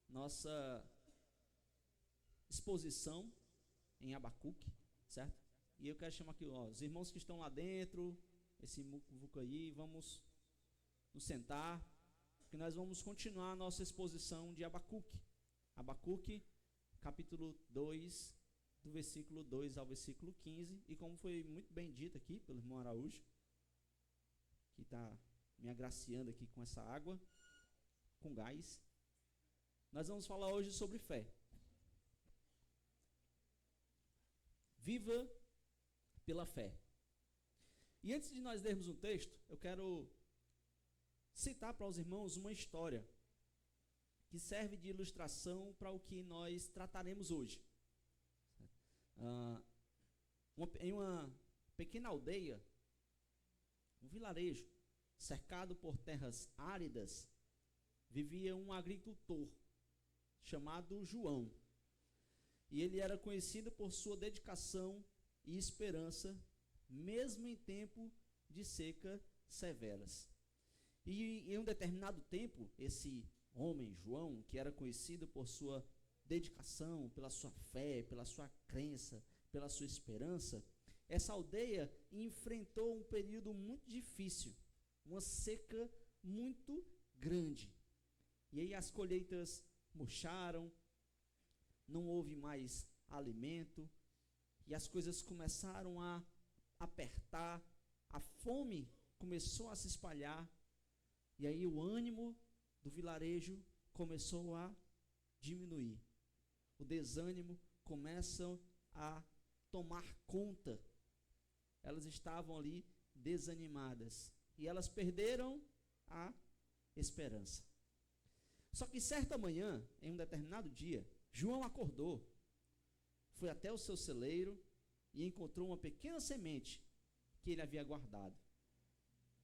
nossa exposição em Abacuque, certo? E eu quero chamar aqui os irmãos que estão lá dentro, esse muvuca aí, vamos nos sentar, porque nós vamos continuar a nossa exposição de Abacuque. Abacuque, capítulo 2, do versículo 2 ao versículo 15, e como foi muito bem dito aqui pelo irmão Araújo, que está me agraciando aqui com essa água, com gás, nós vamos falar hoje sobre fé. Viva pela fé. E antes de nós lermos um texto, eu quero citar para os irmãos uma história que serve de ilustração para o que nós trataremos hoje. Em uma pequena aldeia, um vilarejo, cercado por terras áridas, vivia um agricultor chamado João. E ele era conhecido por sua dedicação e esperança, mesmo em tempo de seca severas. E em um determinado tempo, esse homem, João, que era conhecido por sua dedicação, pela sua fé, pela sua crença, pela sua esperança, essa aldeia enfrentou um período muito difícil, uma seca muito grande. E aí as colheitas murcharam, não houve mais alimento, e as coisas começaram a apertar, a fome começou a se espalhar, e aí o ânimo do vilarejo começou a diminuir. O desânimo começa a tomar conta. Elas estavam ali desanimadas, e elas perderam a esperança. Só que certa manhã, em um determinado dia, João acordou, foi até o seu celeiro e encontrou uma pequena semente que ele havia guardado.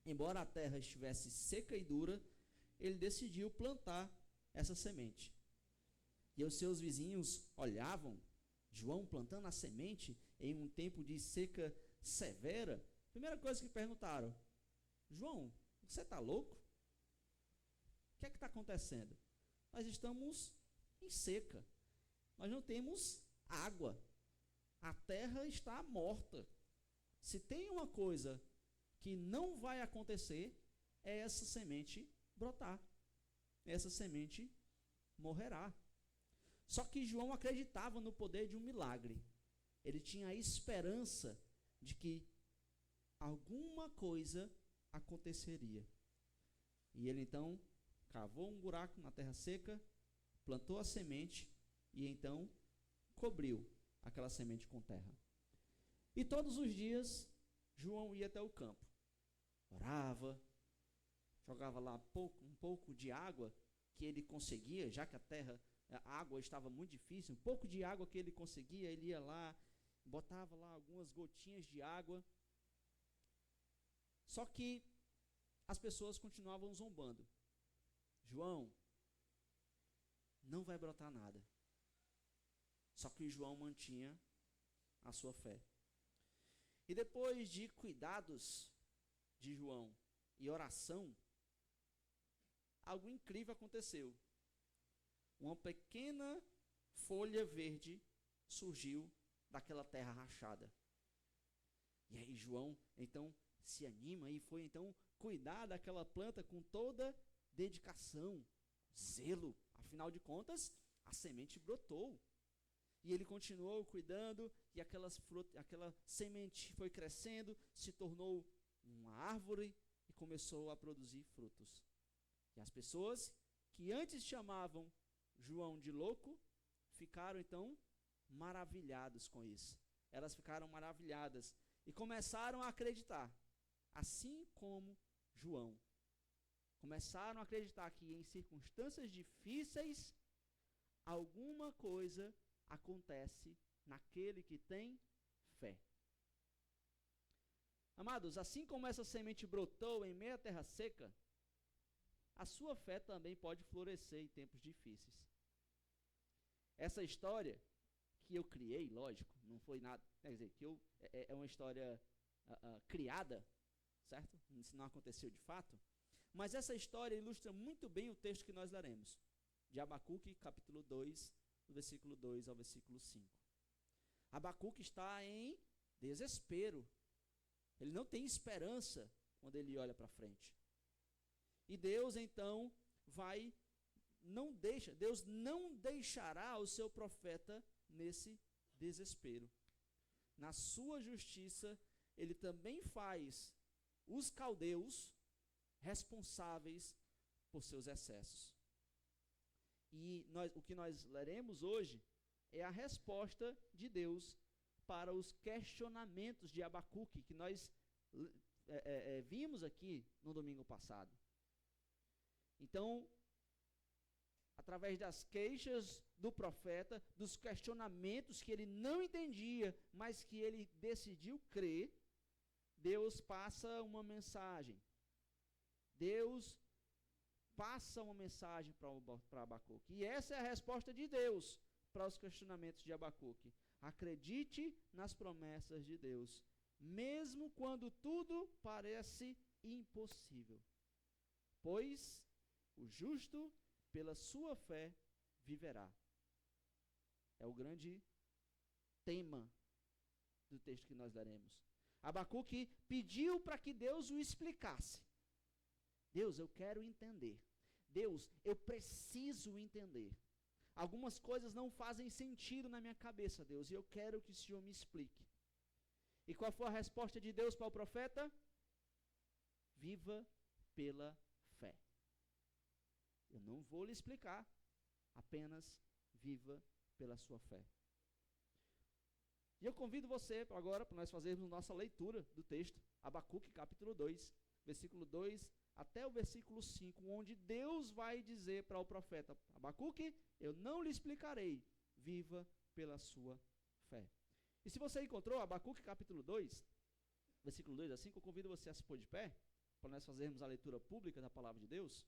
Embora a terra estivesse seca e dura, ele decidiu plantar essa semente. E os seus vizinhos olhavam João plantando a semente em um tempo de seca severa. Primeira coisa que perguntaram: João, você está louco? O que é que está acontecendo? Nós estamos em seca. Nós não temos água. A terra está morta. Se tem uma coisa que não vai acontecer, é essa semente brotar. Essa semente morrerá. Só que João acreditava no poder de um milagre. Ele tinha a esperança de que alguma coisa aconteceria. E ele então cavou um buraco na terra seca, plantou a semente e então cobriu aquela semente com terra. E todos os dias João ia até o campo, orava, jogava lá um pouco de água que ele conseguia, já que a água estava muito difícil, um pouco de água que ele conseguia, ele ia lá, botava lá algumas gotinhas de água. Só que as pessoas continuavam zombando. João, não vai brotar nada. Só que João mantinha a sua fé. E depois de cuidados de João e oração, algo incrível aconteceu. Uma pequena folha verde surgiu daquela terra rachada. E aí João, então, se anima e foi, então, cuidar daquela planta com toda dedicação, zelo. Afinal de contas, a semente brotou. E ele continuou cuidando, e aquela semente foi crescendo, se tornou uma árvore e começou a produzir frutos. E as pessoas que antes chamavam João de louco, ficaram então maravilhados com isso. Elas ficaram maravilhadas e começaram a acreditar, assim como João. Começaram a acreditar que em circunstâncias difíceis, alguma coisa acontece naquele que tem fé. Amados, assim como essa semente brotou em meia terra seca, a sua fé também pode florescer em tempos difíceis. Essa história que eu criei, lógico, não foi nada, quer dizer, é uma história criada, certo? Isso não aconteceu de fato, mas essa história ilustra muito bem o texto que nós leremos. de Abacuque, capítulo 2, do versículo 2 ao versículo 5. Abacuque está em desespero. Ele não tem esperança quando ele olha para frente. E Deus então Deus não deixará o seu profeta nesse desespero. Na sua justiça, ele também faz os caldeus responsáveis por seus excessos. E o que nós leremos hoje é a resposta de Deus para os questionamentos de Abacuque, que nós vimos aqui no domingo passado. Então, através das queixas do profeta, dos questionamentos que ele não entendia, mas que ele decidiu crer, Deus passa uma mensagem. Deus passa uma mensagem para Abacuque. E essa é a resposta de Deus para os questionamentos de Abacuque. Acredite nas promessas de Deus, mesmo quando tudo parece impossível. Pois o justo, pela sua fé, viverá. É o grande tema do texto que nós leremos. Abacuque pediu para que Deus o explicasse. Deus, eu quero entender. Deus, eu preciso entender. Algumas coisas não fazem sentido na minha cabeça, Deus, e eu quero que o Senhor me explique. E qual foi a resposta de Deus para o profeta? Viva pela fé. Eu não vou lhe explicar, apenas viva pela sua fé. E eu convido você agora para nós fazermos nossa leitura do texto, Abacuque capítulo 2, versículo 2 até o versículo 5, onde Deus vai dizer para o profeta Abacuque, eu não lhe explicarei, viva pela sua fé. E se você encontrou Abacuque capítulo 2, versículo 2 a 5, eu convido você a se pôr de pé, para nós fazermos a leitura pública da palavra de Deus,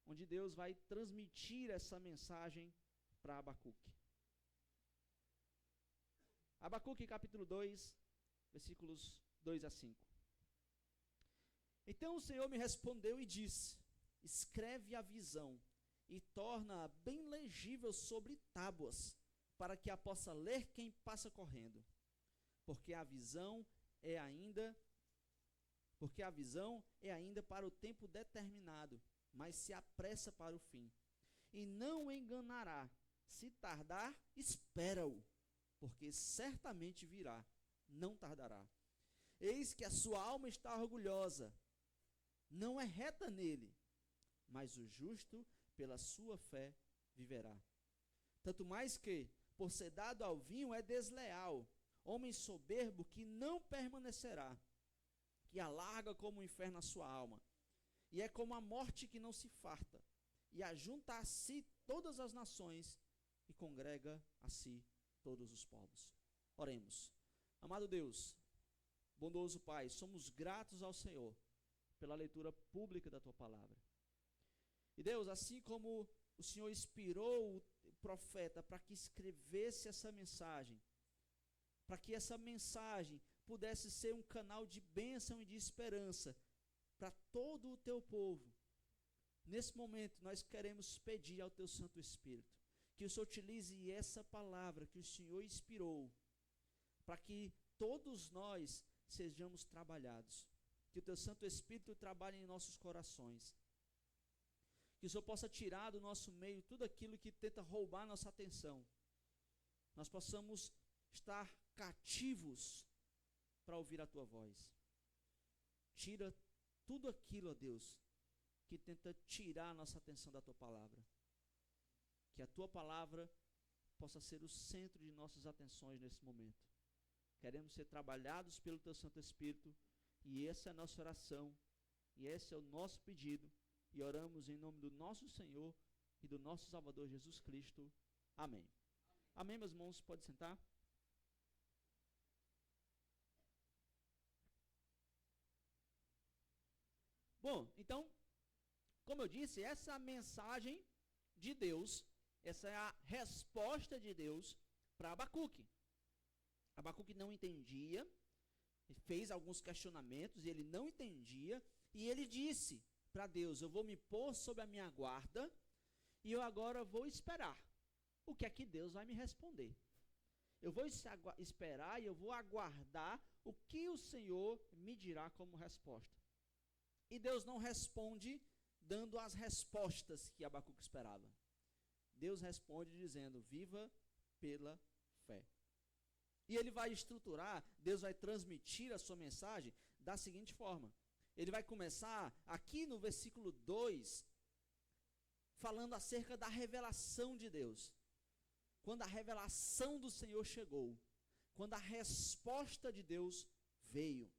onde Deus vai transmitir essa mensagem para Abacuque. Abacuque capítulo 2, versículos 2 a 5. Então o Senhor me respondeu e disse, escreve a visão e torna-a bem legível sobre tábuas, para que a possa ler quem passa correndo. Porque a visão é ainda para o tempo determinado, mas se apressa para o fim. E não enganará, se tardar, espera-o, porque certamente virá, não tardará. Eis que a sua alma está orgulhosa, não é reta nele, mas o justo pela sua fé viverá. Tanto mais que, por ser dado ao vinho, é desleal, homem soberbo que não permanecerá, que alarga como o inferno a sua alma, e é como a morte que não se farta, e ajunta a si todas as nações, e congrega a si todos os povos. Oremos. Amado Deus, bondoso Pai, somos gratos ao Senhor pela leitura pública da Tua palavra. E Deus, assim como o Senhor inspirou o profeta para que escrevesse essa mensagem, para que essa mensagem pudesse ser um canal de bênção e de esperança para todo o Teu povo, nesse momento nós queremos pedir ao Teu Santo Espírito, que o Senhor utilize essa palavra que o Senhor inspirou, para que todos nós sejamos trabalhados, que o Teu Santo Espírito trabalhe em nossos corações, que o Senhor possa tirar do nosso meio tudo aquilo que tenta roubar nossa atenção, nós possamos estar cativos para ouvir a Tua voz. Tira tudo aquilo, ó Deus, que tenta tirar a nossa atenção da Tua palavra, que a Tua palavra possa ser o centro de nossas atenções nesse momento. Queremos ser trabalhados pelo Teu Santo Espírito, e essa é a nossa oração, e esse é o nosso pedido, e oramos em nome do nosso Senhor e do nosso Salvador Jesus Cristo. Amém. Amém, meus irmãos, pode sentar. Bom, então, como eu disse, essa é a mensagem de Deus, essa é a resposta de Deus para Abacuque. Abacuque não entendia, fez alguns questionamentos, e ele não entendia, e ele disse para Deus: eu vou me pôr sob a minha guarda e eu agora vou esperar o que é que Deus vai me responder. Eu vou esperar e eu vou aguardar o que o Senhor me dirá como resposta. E Deus não responde dando as respostas que Abacuque esperava. Deus responde dizendo: viva pela fé. E ele vai estruturar, Deus vai transmitir a sua mensagem da seguinte forma. Ele vai começar aqui no versículo 2, falando acerca da revelação de Deus. Quando a revelação do Senhor chegou, quando a resposta de Deus veio,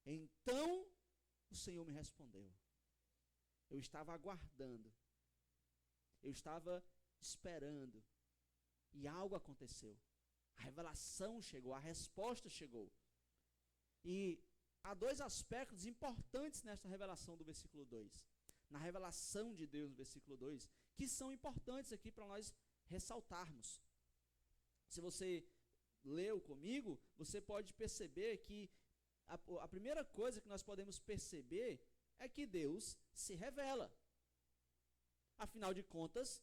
então o Senhor me respondeu. Eu estava aguardando, eu estava esperando, e algo aconteceu. A revelação chegou, a resposta chegou. E há dois aspectos importantes nesta revelação do versículo 2. Na revelação de Deus, no versículo 2, que são importantes aqui para nós ressaltarmos. Se você leu comigo, você pode perceber que a primeira coisa que nós podemos perceber é que Deus se revela. Afinal de contas,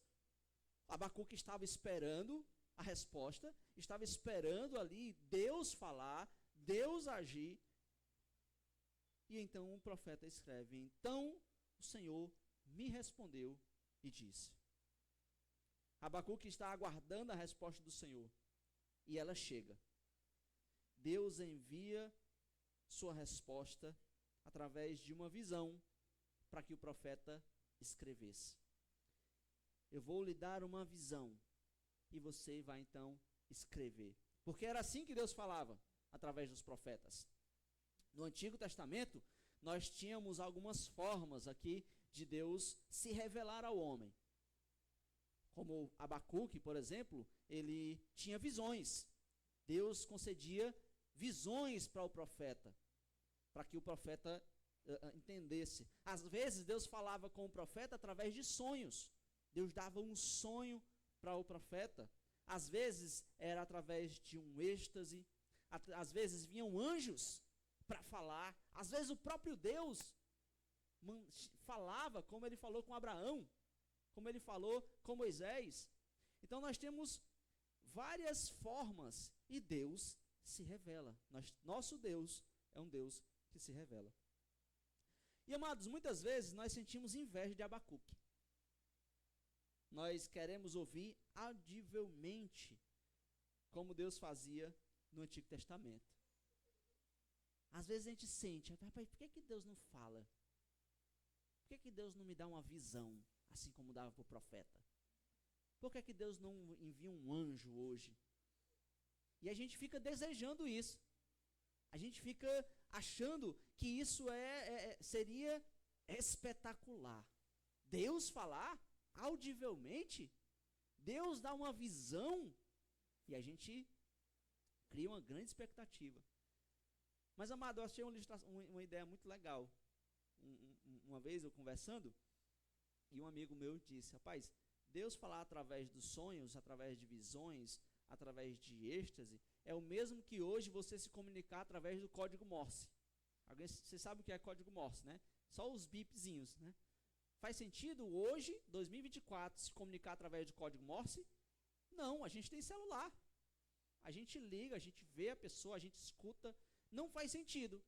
Abacuque estava esperando a resposta, estava esperando ali Deus falar, Deus agir. E então o profeta escreve: então o Senhor me respondeu e disse. Abacuque está aguardando a resposta do Senhor, e ela chega. Deus envia sua resposta através de uma visão para que o profeta escrevesse. Eu vou lhe dar uma visão e você vai então escrever. Porque era assim que Deus falava através dos profetas. No Antigo Testamento, nós tínhamos algumas formas aqui de Deus se revelar ao homem. Como Abacuque, por exemplo, ele tinha visões. Deus concedia visões para o profeta, para que o profeta entendesse. Às vezes Deus falava com o profeta através de sonhos. Deus dava um sonho para o profeta. Às vezes era através de um êxtase. Às vezes vinham anjos para falar. Às vezes o próprio Deus falava, como ele falou com Abraão, como ele falou com Moisés. Então nós temos várias formas e Deus se revela. Nosso Deus é um Deus que se revela. E amados, muitas vezes nós sentimos inveja de Abacuque. Nós queremos ouvir audivelmente, como Deus fazia no Antigo Testamento. Às vezes a gente sente: rapaz, por que Deus não fala? Por que Deus não me dá uma visão, assim como dava para o profeta? Por que Deus não envia um anjo hoje? E a gente fica desejando isso. A gente fica achando que isso seria espetacular. Deus falar audivelmente, Deus dá uma visão, e a gente cria uma grande expectativa. Mas, amado, eu achei uma ideia muito legal. Uma vez eu conversando, e um amigo meu disse: rapaz, Deus falar através dos sonhos, através de visões, através de êxtase, é o mesmo que hoje você se comunicar através do código Morse. Você sabe o que é código Morse, né? Só os bipzinhos, né? Faz sentido hoje, 2024, se comunicar através de código Morse? Não, a gente tem celular. A gente liga, a gente vê a pessoa, a gente escuta. Não faz sentido.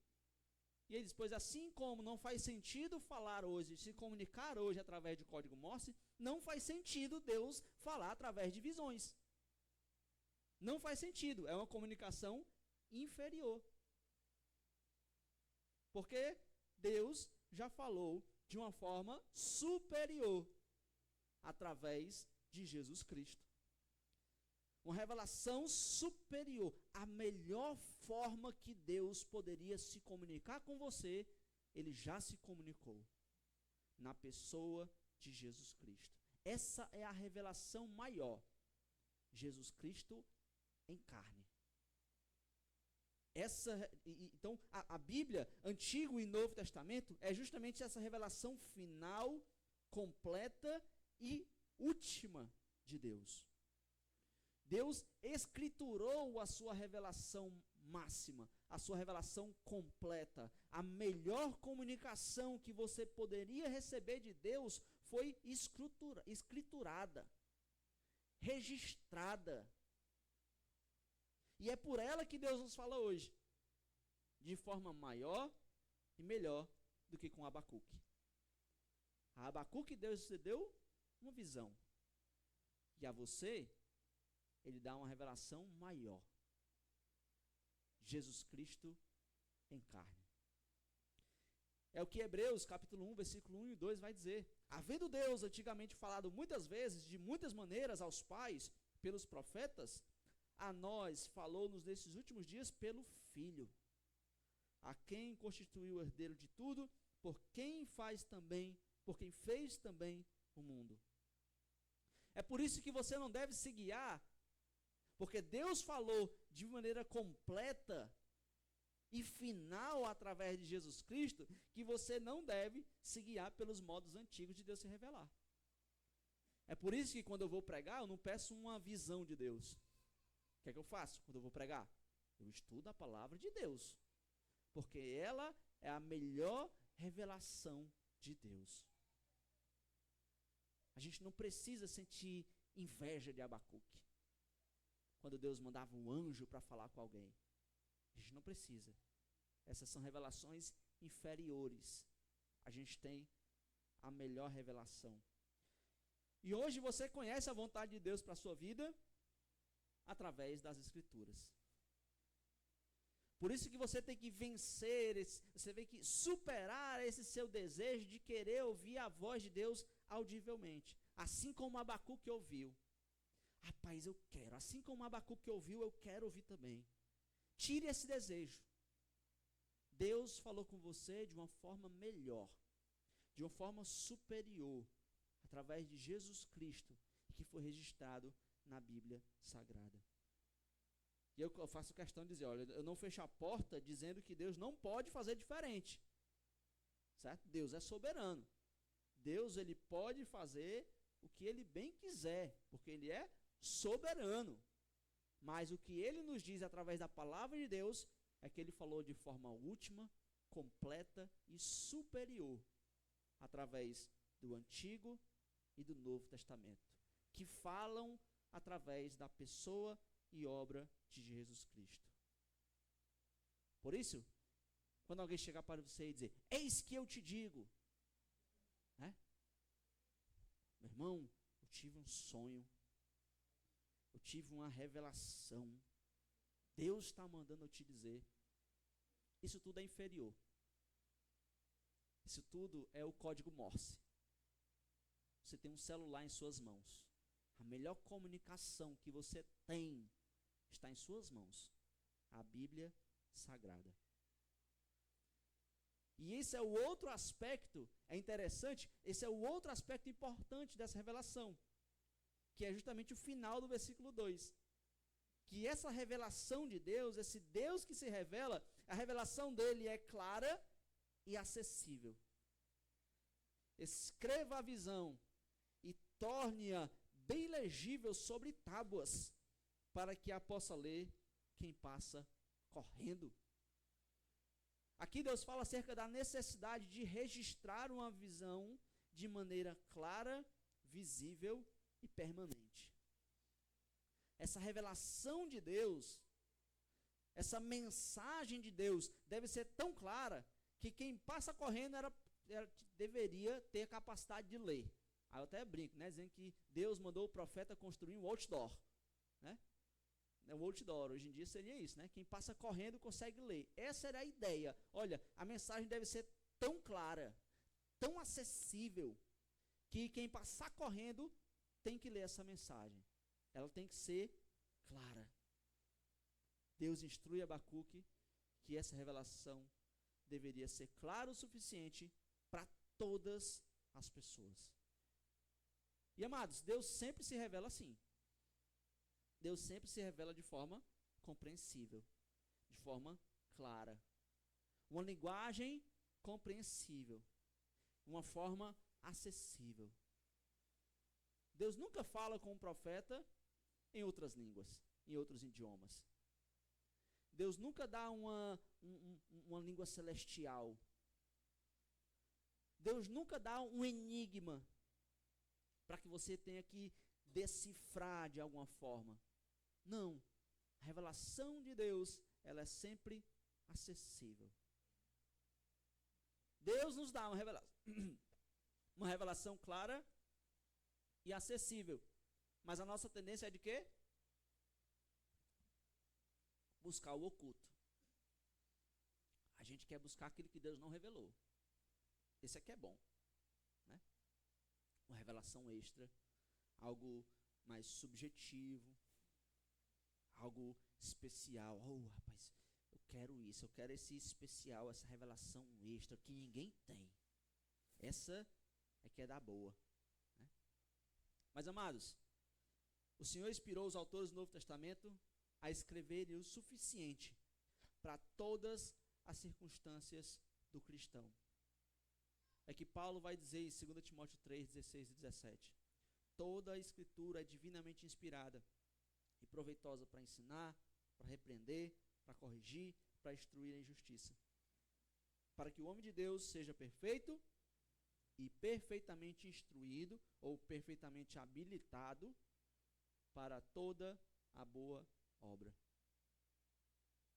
E ele diz: pois assim como não faz sentido falar hoje, se comunicar hoje através de código Morse, não faz sentido Deus falar através de visões. Não faz sentido, é uma comunicação inferior. Porque Deus já falou de uma forma superior, através de Jesus Cristo. Uma revelação superior. A melhor forma que Deus poderia se comunicar com você, Ele já se comunicou na pessoa de Jesus Cristo. Essa é a revelação maior. Jesus Cristo em carne. Então, a Bíblia, Antigo e Novo Testamento, é justamente essa revelação final, completa e última de Deus. Deus escriturou a sua revelação máxima, a sua revelação completa, a melhor comunicação que você poderia receber de Deus foi escriturada, registrada. E é por ela que Deus nos fala hoje, de forma maior e melhor do que com Abacuque. A Abacuque Deus te deu uma visão. E a você, ele dá uma revelação maior. Jesus Cristo em carne. É o que Hebreus capítulo 1, versículo 1 e 2 vai dizer. Havendo Deus antigamente falado muitas vezes, de muitas maneiras aos pais, pelos profetas, a nós falou-nos nesses últimos dias pelo Filho, a quem constituiu o herdeiro de tudo, por quem fez também o mundo. É por isso que você não deve se guiar, porque Deus falou de maneira completa e final através de Jesus Cristo, que você não deve se guiar pelos modos antigos de Deus se revelar. É por isso que quando eu vou pregar, eu não peço uma visão de Deus. O que é que eu faço quando eu vou pregar? Eu estudo a palavra de Deus, porque ela é a melhor revelação de Deus. A gente não precisa sentir inveja de Abacuque, quando Deus mandava um anjo para falar com alguém. A gente não precisa. Essas são revelações inferiores. A gente tem a melhor revelação. E hoje você conhece a vontade de Deus para a sua vida através das Escrituras. Por isso que você tem que vencer, você tem que superar esse seu desejo de querer ouvir a voz de Deus audivelmente. Assim como Abacuque ouviu. Rapaz, eu quero. Assim como Abacuque ouviu, eu quero ouvir também. Tire esse desejo. Deus falou com você de uma forma melhor, de uma forma superior, através de Jesus Cristo, que foi registrado na Bíblia Sagrada. E eu faço questão de dizer, olha, eu não fecho a porta dizendo que Deus não pode fazer diferente. Certo? Deus é soberano. Deus, ele pode fazer o que ele bem quiser, porque ele é soberano. Mas o que ele nos diz através da palavra de Deus é que ele falou de forma última, completa e superior, através do Antigo e do Novo Testamento, que falam através da pessoa e obra de Jesus Cristo. Por isso, quando alguém chegar para você e dizer, eis que eu te digo, né? Meu irmão, eu tive um sonho, eu tive uma revelação, Deus está mandando eu te dizer. Isso tudo é inferior. Isso tudo é o código Morse. Você tem um celular em suas mãos. A melhor comunicação que você tem está em suas mãos. A Bíblia Sagrada. E esse é o outro aspecto, é interessante, esse é o outro aspecto importante dessa revelação, que é justamente o final do versículo 2. Que essa revelação de Deus, esse Deus que se revela, a revelação dele é clara e acessível. Escreva a visão e torne-a bem legível sobre tábuas, para que a possa ler quem passa correndo. Aqui Deus fala acerca da necessidade de registrar uma visão de maneira clara, visível e permanente. Essa revelação de Deus, essa mensagem de Deus deve ser tão clara que quem passa correndo deveria ter a capacidade de ler. Aí eu até brinco, né, dizendo que Deus mandou o profeta construir um outdoor, né? O outdoor, hoje em dia seria isso, né? Quem passa correndo consegue ler. Essa era a ideia. Olha, a mensagem deve ser tão clara, tão acessível, que quem passar correndo tem que ler essa mensagem. Ela tem que ser clara. Deus instrui Abacuque que essa revelação deveria ser clara o suficiente para todas as pessoas. E amados, Deus sempre se revela assim. Deus sempre se revela de forma compreensível, de forma clara. Uma linguagem compreensível, uma forma acessível. Deus nunca fala com o profeta em outras línguas, em outros idiomas. Deus nunca dá uma língua celestial. Deus nunca dá um enigma para que você tenha que decifrar de alguma forma. Não. A revelação de Deus, ela é sempre acessível. Deus nos dá uma revelação clara e acessível. Mas a nossa tendência é de quê? Buscar o oculto. A gente quer buscar aquilo que Deus não revelou. Esse aqui é bom, né? Uma revelação extra, algo mais subjetivo, algo especial. Oh, rapaz, eu quero isso, eu quero esse especial, essa revelação extra que ninguém tem. Essa é que é da boa, né? Mas, amados, o Senhor inspirou os autores do Novo Testamento a escreverem o suficiente para todas as circunstâncias do cristão. É que Paulo vai dizer em 2 Timóteo 3, 16 e 17: toda a escritura é divinamente inspirada e proveitosa para ensinar, para repreender, para corrigir, para instruir em justiça, para que o homem de Deus seja perfeito e perfeitamente instruído ou perfeitamente habilitado para toda a boa obra.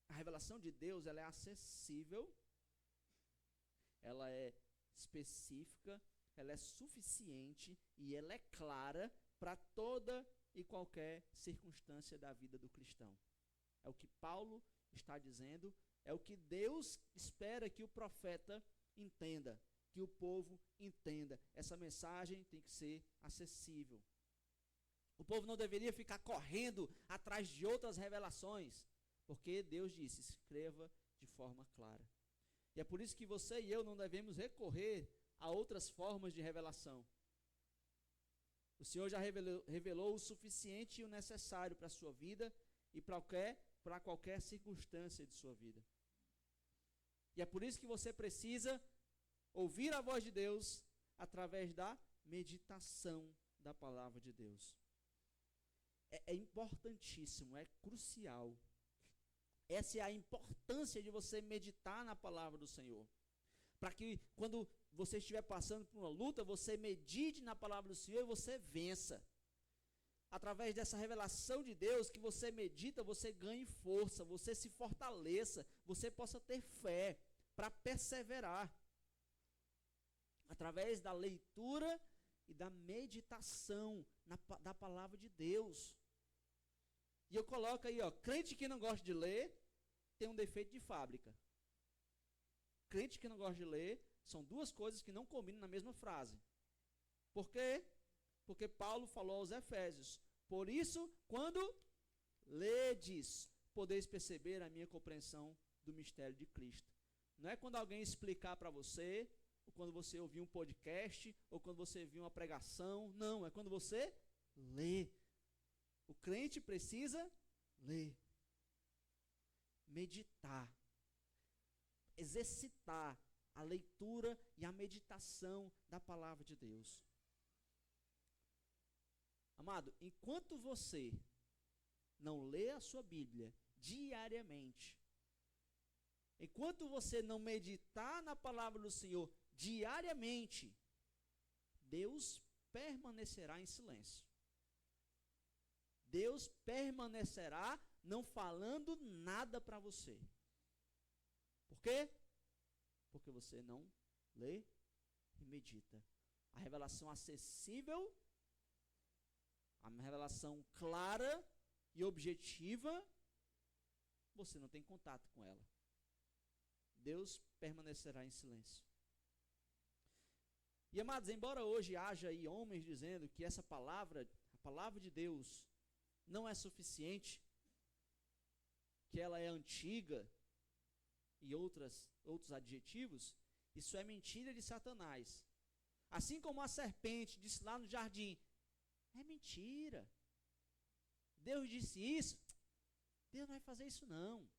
A revelação de Deus, ela é acessível, ela é específica, ela é suficiente e ela é clara para toda e qualquer circunstância da vida do cristão. É o que Paulo está dizendo, é o que Deus espera que o profeta entenda, que o povo entenda. Essa mensagem tem que ser acessível. O povo não deveria ficar correndo atrás de outras revelações, porque Deus disse: escreva de forma clara. E é por isso que você e eu não devemos recorrer a outras formas de revelação. O Senhor já revelou o suficiente e o necessário para a sua vida e para qualquer circunstância de sua vida. E é por isso que você precisa ouvir a voz de Deus através da meditação da palavra de Deus. É importantíssimo, é crucial. Essa é a importância de você meditar na palavra do Senhor. Para que quando você estiver passando por uma luta, você medite na palavra do Senhor e você vença. Através dessa revelação de Deus que você medita, você ganhe força, você se fortaleça, você possa ter fé para perseverar. Através da leitura e da meditação da palavra de Deus. E eu coloco aí, crente que não gosta de ler, tem um defeito de fábrica. Crente que não gosta de ler, são duas coisas que não combinam na mesma frase. Por quê? Porque Paulo falou aos Efésios: por isso, quando ledes, podeis perceber a minha compreensão do mistério de Cristo. Não é quando alguém explicar para você, ou quando você ouvir um podcast, ou quando você ouvir uma pregação. Não, é quando você lê. O crente precisa ler, meditar, exercitar a leitura e a meditação da palavra de Deus. Amado, enquanto você não lê a sua Bíblia diariamente, enquanto você não meditar na palavra do Senhor diariamente, Deus permanecerá em silêncio. Deus permanecerá não falando nada para você. Por quê? Porque você não lê e medita. A revelação acessível, a revelação clara e objetiva, você não tem contato com ela. Deus permanecerá em silêncio. E, amados, embora hoje haja aí homens dizendo que essa palavra, a palavra de Deus, não é suficiente, que ela é antiga e outros adjetivos, isso é mentira de Satanás. Assim como a serpente disse lá no jardim: é mentira. Deus disse isso, Deus não vai fazer isso não.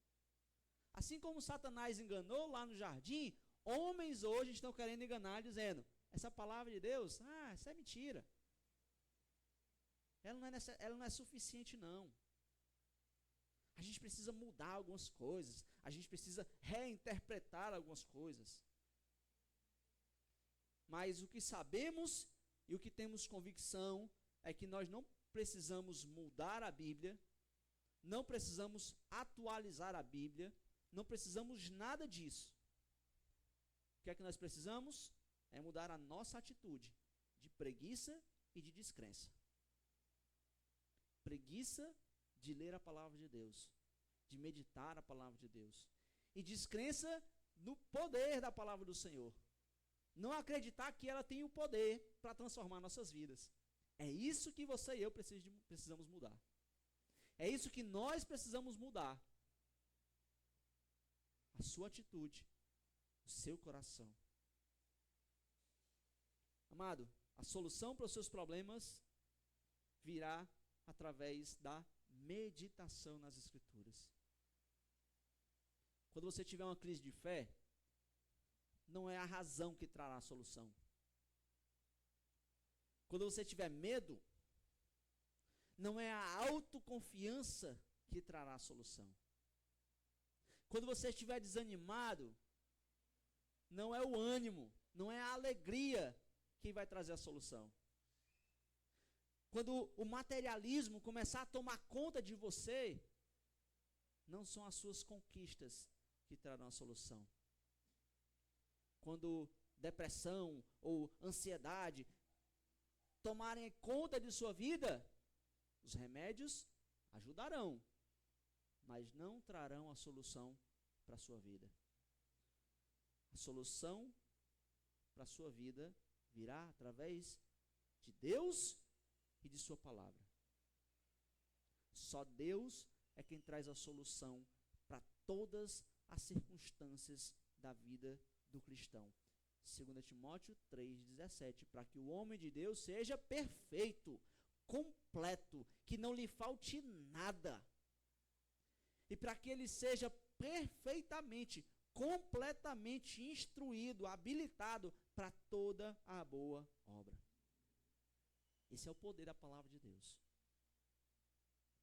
Assim como Satanás enganou lá no jardim, homens hoje estão querendo enganar, dizendo: essa palavra de Deus, isso é mentira. Ela não é suficiente não. A gente precisa mudar algumas coisas. A gente precisa reinterpretar algumas coisas. Mas o que sabemos e o que temos convicção é que nós não precisamos mudar a Bíblia, não precisamos atualizar a Bíblia, não precisamos nada disso. O que é que nós precisamos? É mudar a nossa atitude de preguiça e de descrença. Preguiça de ler a palavra de Deus, de meditar a palavra de Deus. E descrença no poder da palavra do Senhor. Não acreditar que ela tem o poder para transformar nossas vidas. É isso que você e eu precisamos mudar. É isso que nós precisamos mudar. A sua atitude, o seu coração. Amado, a solução para os seus problemas virá através da meditação nas Escrituras. Quando você tiver uma crise de fé, não é a razão que trará a solução. Quando você tiver medo, não é a autoconfiança que trará a solução. Quando você estiver desanimado, não é o ânimo, não é a alegria que vai trazer a solução. Quando o materialismo começar a tomar conta de você, não são as suas conquistas que trarão a solução. Quando depressão ou ansiedade tomarem conta de sua vida, os remédios ajudarão, mas não trarão a solução para a sua vida. A solução para a sua vida virá através de Deus e de sua palavra. Só Deus é quem traz a solução para todas as circunstâncias da vida do cristão. 2 Timóteo 3,17, para que o homem de Deus seja perfeito, completo, que não lhe falte nada. E para que ele seja perfeitamente, completamente instruído, habilitado para toda a boa obra. Esse é o poder da palavra de Deus.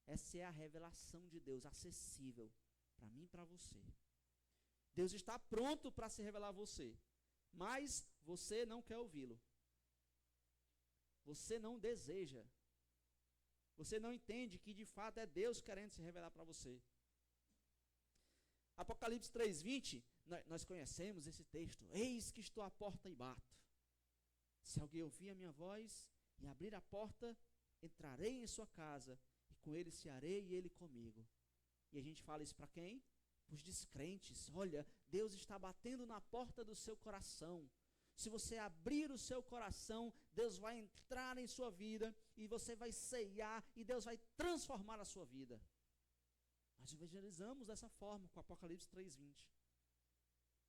Essa é a revelação de Deus, acessível para mim e para você. Deus está pronto para se revelar a você, mas você não quer ouvi-lo. Você não deseja. Você não entende que de fato é Deus querendo se revelar para você. Apocalipse 3:20, nós conhecemos esse texto. Eis que estou à porta e bato. Se alguém ouvir a minha voz e abrir a porta, entrarei em sua casa, e com ele cearei e ele comigo. E a gente fala isso para quem? Os descrentes. Olha, Deus está batendo na porta do seu coração. Se você abrir o seu coração, Deus vai entrar em sua vida, e você vai ceiar, e Deus vai transformar a sua vida. Nós evangelizamos dessa forma, com Apocalipse 3:20.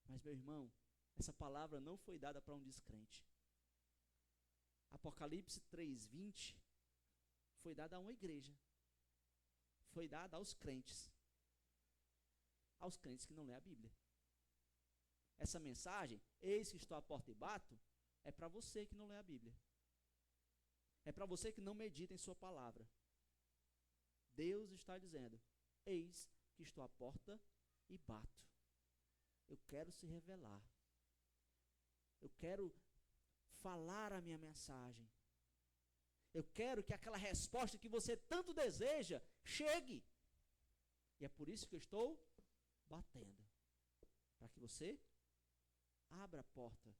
Mas, meu irmão, essa palavra não foi dada para um descrente. Apocalipse 3:20 foi dada a uma igreja. Foi dada aos crentes. Aos crentes que não lêem a Bíblia. Essa mensagem, eis que estou à porta e bato, é para você que não lê a Bíblia. É para você que não medita em sua palavra. Deus está dizendo, eis que estou à porta e bato. Eu quero se revelar. Eu quero falar a minha mensagem. Eu quero que aquela resposta que você tanto deseja chegue. E é por isso que eu estou batendo. Para que você abra a porta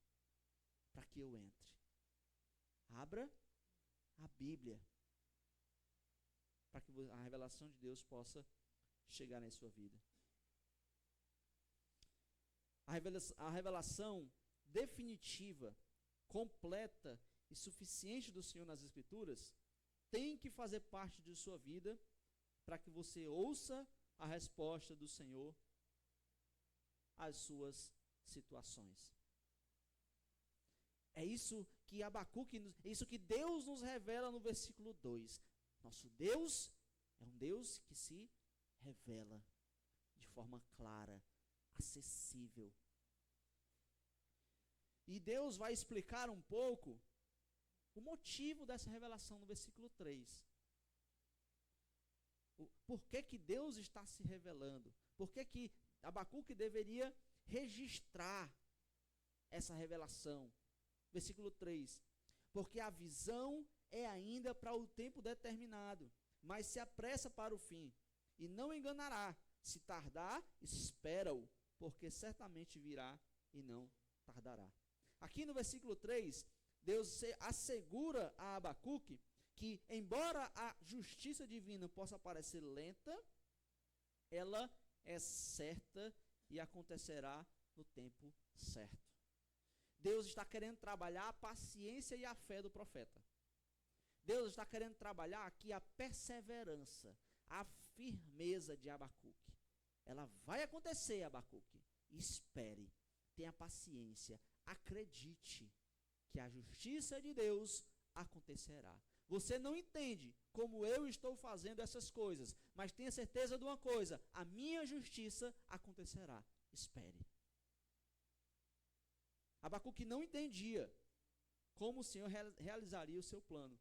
para que eu entre. Abra a Bíblia para que a revelação de Deus possa chegar em sua vida. A revelação definitiva, completa e suficiente do Senhor nas Escrituras tem que fazer parte de sua vida para que você ouça a resposta do Senhor às suas situações. É isso que Abacuque, é isso que Deus nos revela no versículo 2. Nosso Deus é um Deus que se revela de forma clara, acessível. E Deus vai explicar um pouco o motivo dessa revelação no versículo 3. Por que que Deus está se revelando? Por que Abacuque deveria registrar essa revelação? Versículo 3. Porque a visão é ainda para o tempo determinado, mas se apressa para o fim, e não enganará. Se tardar, espera-o, porque certamente virá e não tardará. Aqui no versículo 3, Deus assegura a Abacuque que, embora a justiça divina possa parecer lenta, ela é certa e acontecerá no tempo certo. Deus está querendo trabalhar a paciência e a fé do profeta. Deus está querendo trabalhar aqui a perseverança, a firmeza de Abacuque. Ela vai acontecer, Abacuque. Espere, tenha paciência, acredite que a justiça de Deus acontecerá. Você não entende como eu estou fazendo essas coisas, mas tenha certeza de uma coisa: a minha justiça acontecerá. Espere. Abacuque não entendia como o Senhor realizaria o seu plano.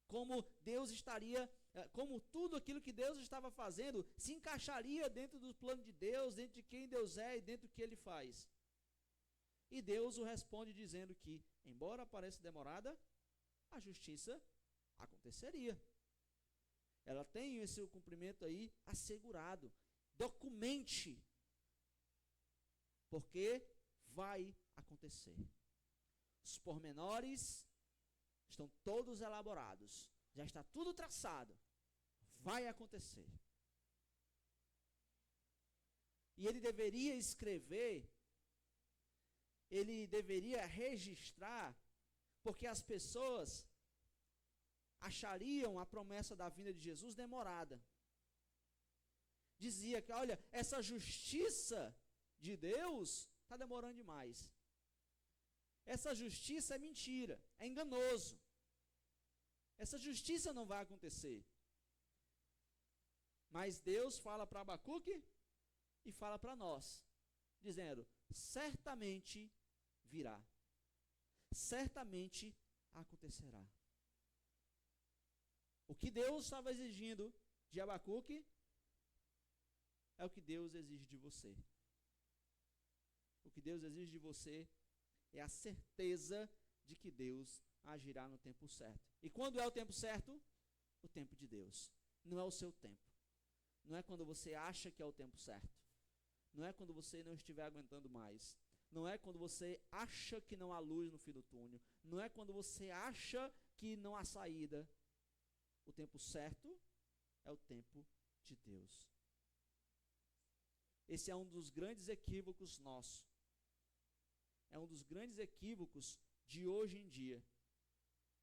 Como Deus estaria, como tudo aquilo que Deus estava fazendo se encaixaria dentro do plano de Deus, dentro de quem Deus é e dentro do que Ele faz. E Deus o responde dizendo que, embora pareça demorada, a justiça aconteceria. Ela tem esse cumprimento aí assegurado. Documente, porque vai acontecer. Os pormenores estão todos elaborados, já está tudo traçado, vai acontecer. E ele deveria escrever, ele deveria registrar, porque as pessoas achariam a promessa da vinda de Jesus demorada. Dizia que, olha, essa justiça de Deus está demorando demais. Essa justiça é mentira, é enganoso. Essa justiça não vai acontecer. Mas Deus fala para Abacuque e fala para nós, dizendo: certamente virá. Certamente acontecerá. O que Deus estava exigindo de Abacuque é o que Deus exige de você. O que Deus exige de você é a certeza de que Deus agirá no tempo certo. E quando é o tempo certo? O tempo de Deus. Não é o seu tempo. Não é quando você acha que é o tempo certo. Não é quando você não estiver aguentando mais. Não é quando você acha que não há luz no fim do túnel. Não é quando você acha que não há saída. O tempo certo é o tempo de Deus. Esse é um dos grandes equívocos nossos. É um dos grandes equívocos de hoje em dia.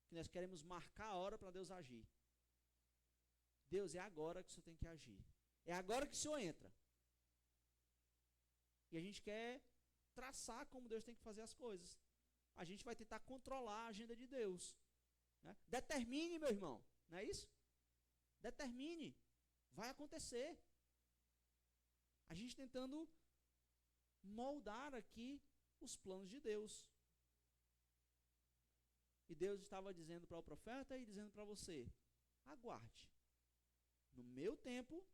Que nós queremos marcar a hora para Deus agir. Deus, é agora que o Senhor tem que agir. É agora que o Senhor entra. E a gente quer traçar como Deus tem que fazer as coisas. A gente vai tentar controlar a agenda de Deus. Né? Determine, meu irmão. Não é isso? Determine. Vai acontecer. A gente tentando moldar aqui os planos de Deus. E Deus estava dizendo para o profeta e dizendo para você: aguarde. No meu tempo,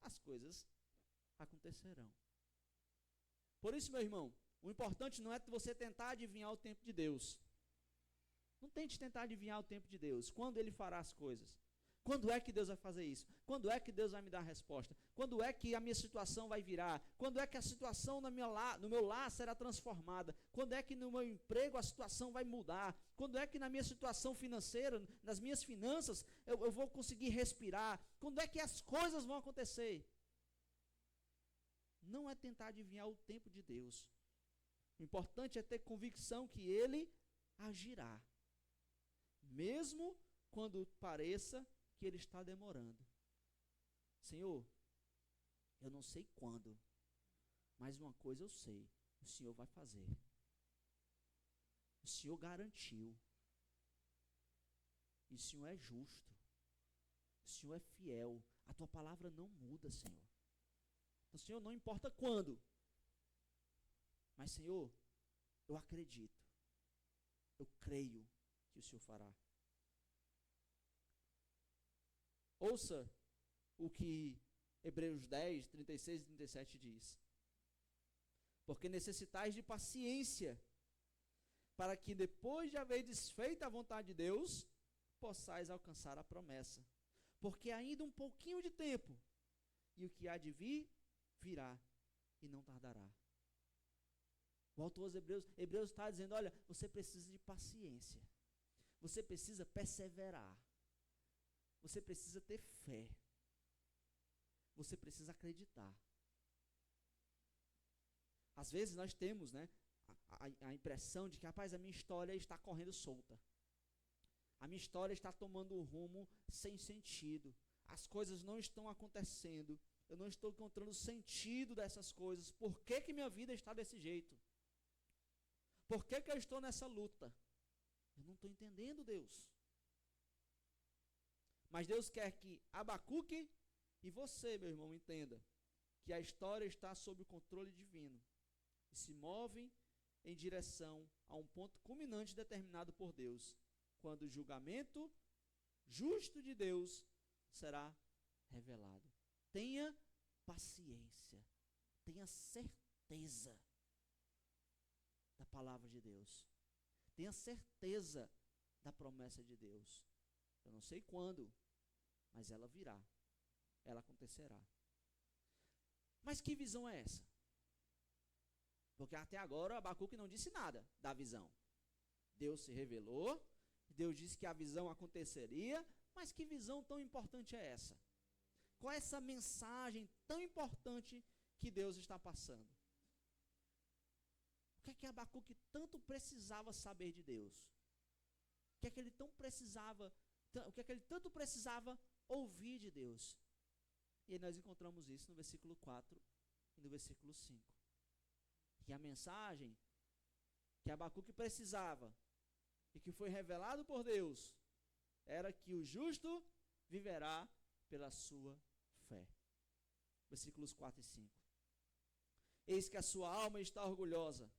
as coisas acontecerão. Por isso, meu irmão, o importante não é você tentar adivinhar o tempo de Deus. Não tente tentar adivinhar o tempo de Deus. Quando Ele fará as coisas. Quando é que Deus vai fazer isso? Quando é que Deus vai me dar a resposta? Quando é que a minha situação vai virar? Quando é que a situação no meu lar será transformada? Quando é que no meu emprego a situação vai mudar? Quando é que na minha situação financeira, nas minhas finanças, eu vou conseguir respirar? Quando é que as coisas vão acontecer? Não é tentar adivinhar o tempo de Deus. O importante é ter convicção que Ele agirá. Mesmo quando pareça que Ele está demorando. Senhor, eu não sei quando, mas uma coisa eu sei: o Senhor vai fazer. O Senhor garantiu. E o Senhor é justo. O Senhor é fiel. A tua palavra não muda, Senhor. Então, Senhor, não importa quando, mas, Senhor, eu acredito. Eu creio que o Senhor fará. Ouça o que Hebreus 10, 36 e 37 diz. Porque necessitais de paciência, para que depois de haver desfeito a vontade de Deus, possais alcançar a promessa. Porque ainda um pouquinho de tempo, e o que há de vir, virá, e não tardará. O autor aos Hebreus está dizendo, olha, você precisa de paciência. Você precisa perseverar. Você precisa ter fé. Você precisa acreditar. Às vezes nós temos, né, a impressão de que, rapaz, a minha história está correndo solta. A minha história está tomando um rumo sem sentido. As coisas não estão acontecendo. Eu não estou encontrando sentido dessas coisas. Por que que minha vida está desse jeito? Por que que eu estou nessa luta? Eu não estou entendendo, Deus. Mas Deus quer que Abacuque e você, meu irmão, entenda que a história está sob o controle divino e se move em direção a um ponto culminante determinado por Deus, quando o julgamento justo de Deus será revelado. Tenha paciência, tenha certeza da palavra de Deus, tenha certeza da promessa de Deus. Eu não sei quando, mas ela virá, ela acontecerá. Mas que visão é essa? Porque até agora Abacuque não disse nada da visão. Deus se revelou, Deus disse que a visão aconteceria, mas que visão tão importante é essa? Qual é essa mensagem tão importante que Deus está passando? O que é que Abacuque tanto precisava saber de Deus? O que é que ele tanto precisava ouvir de Deus? E aí nós encontramos isso no versículo 4 e no versículo 5. Que a mensagem que Abacuque precisava e que foi revelado por Deus era que o justo viverá pela sua fé. Versículos 4 e 5. Eis que a sua alma está orgulhosa,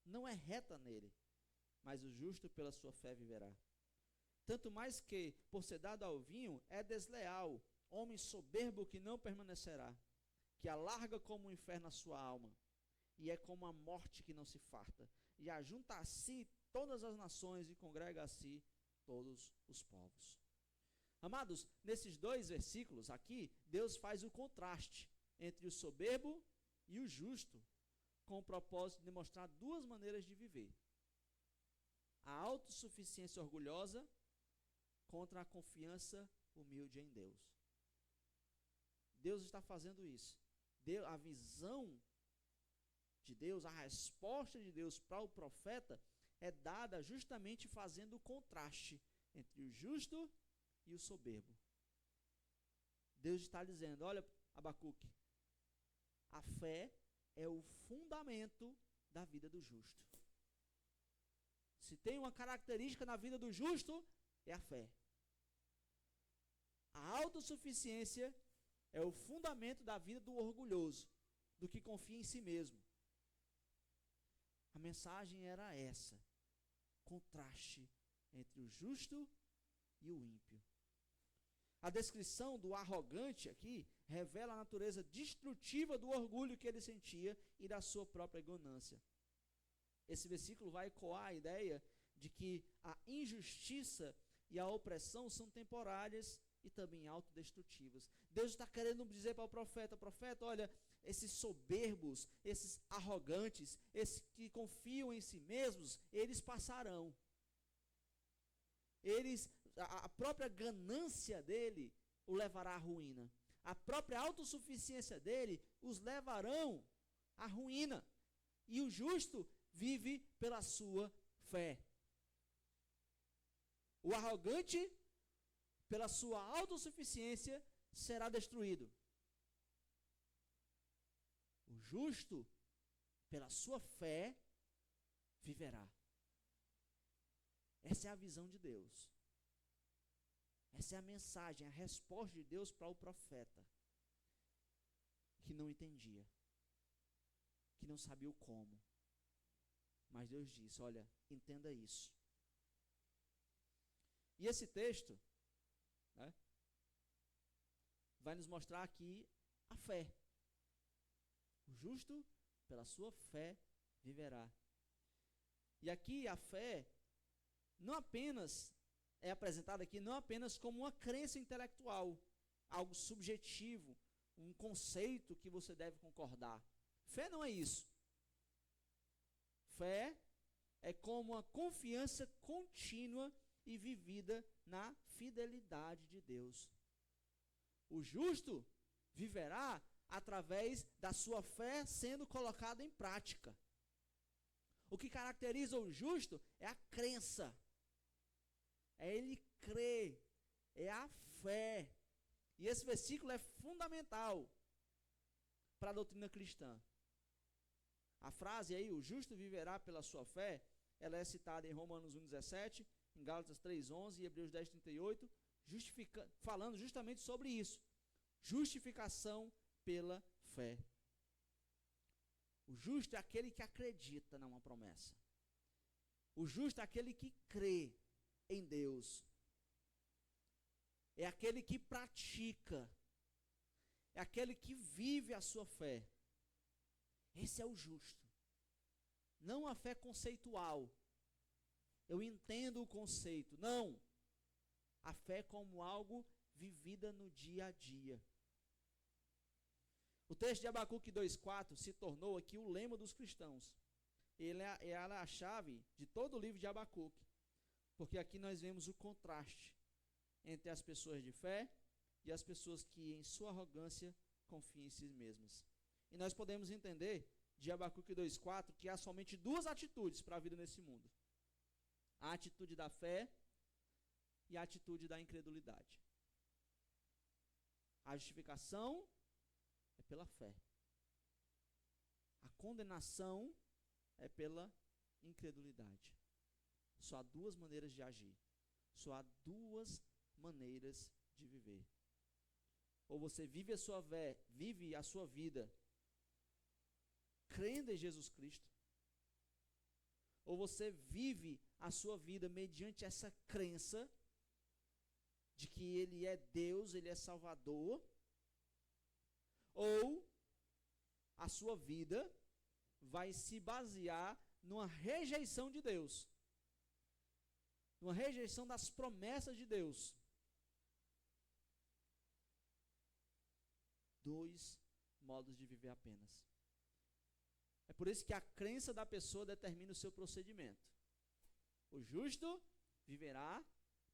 não é reta nele, mas o justo pela sua fé viverá. Tanto mais que, por ser dado ao vinho, é desleal, homem soberbo que não permanecerá, que alarga como o inferno a sua alma, e é como a morte que não se farta, e ajunta a si todas as nações e congrega a si todos os povos. Amados, nesses dois versículos aqui, Deus faz o contraste entre o soberbo e o justo, com o propósito de mostrar duas maneiras de viver. A autossuficiência orgulhosa contra a confiança humilde em Deus. Deus está fazendo isso. A visão de Deus, a resposta de Deus para o profeta é dada justamente fazendo o contraste entre o justo e o soberbo. Deus está dizendo, olha, Abacuque, a fé é o fundamento da vida do justo. Se tem uma característica na vida do justo, é a fé. A autossuficiência é o fundamento da vida do orgulhoso, do que confia em si mesmo. A mensagem era essa, contraste entre o justo e o ímpio. A descrição do arrogante aqui revela a natureza destrutiva do orgulho que ele sentia e da sua própria ganância. Esse versículo vai ecoar a ideia de que a injustiça e a opressão são temporárias e também autodestrutivas. Deus está querendo dizer para o profeta, olha, esses soberbos, esses arrogantes, esses que confiam em si mesmos, eles passarão. A própria ganância dele o levará à ruína. A própria autossuficiência dele os levarão à ruína. E o justo vive pela sua fé. O arrogante, pela sua autossuficiência, será destruído. O justo, pela sua fé, viverá. Essa é a visão de Deus. Essa é a mensagem, a resposta de Deus para o profeta, que não entendia, que não sabia o como. Mas Deus disse, olha, entenda isso. E esse texto, né, vai nos mostrar aqui a fé. O justo, pela sua fé, viverá. E aqui a fé não apenas é apresentada aqui, não apenas como uma crença intelectual, algo subjetivo, um conceito que você deve concordar. Fé não é isso. Fé é como uma confiança contínua e vivida na fidelidade de Deus. O justo viverá através da sua fé sendo colocada em prática. O que caracteriza o justo é a crença. É ele crer, é a fé. E esse versículo é fundamental para a doutrina cristã. A frase aí, o justo viverá pela sua fé, ela é citada em Romanos 1,17, em Gálatas 3,11 e Hebreus 10,38, falando justamente sobre isso. Justificação pela fé. O justo é aquele que acredita numa promessa. O justo é aquele que crê em Deus. É aquele que pratica. É aquele que vive a sua fé. Esse é o justo. Não a fé conceitual. Eu entendo o conceito. Não. A fé como algo vivida no dia a dia. O texto de Abacuque 2,4 se tornou aqui o lema dos cristãos. Ela é a chave de todo o livro de Abacuque. Porque aqui nós vemos o contraste entre as pessoas de fé e as pessoas que em sua arrogância confiam em si mesmas. E nós podemos entender de Abacuque 2,4 que há somente duas atitudes para a vida nesse mundo. A atitude da fé e a atitude da incredulidade. A justificação é pela fé. A condenação é pela incredulidade. Só há duas maneiras de agir. Só há duas maneiras de viver. Ou você vive a sua vida crendo em Jesus Cristo, ou você vive a sua vida mediante essa crença de que Ele é Deus, Ele é Salvador, ou a sua vida vai se basear numa rejeição de Deus, numa rejeição das promessas de Deus. Dois modos de viver apenas. É por isso que a crença da pessoa determina o seu procedimento. O justo viverá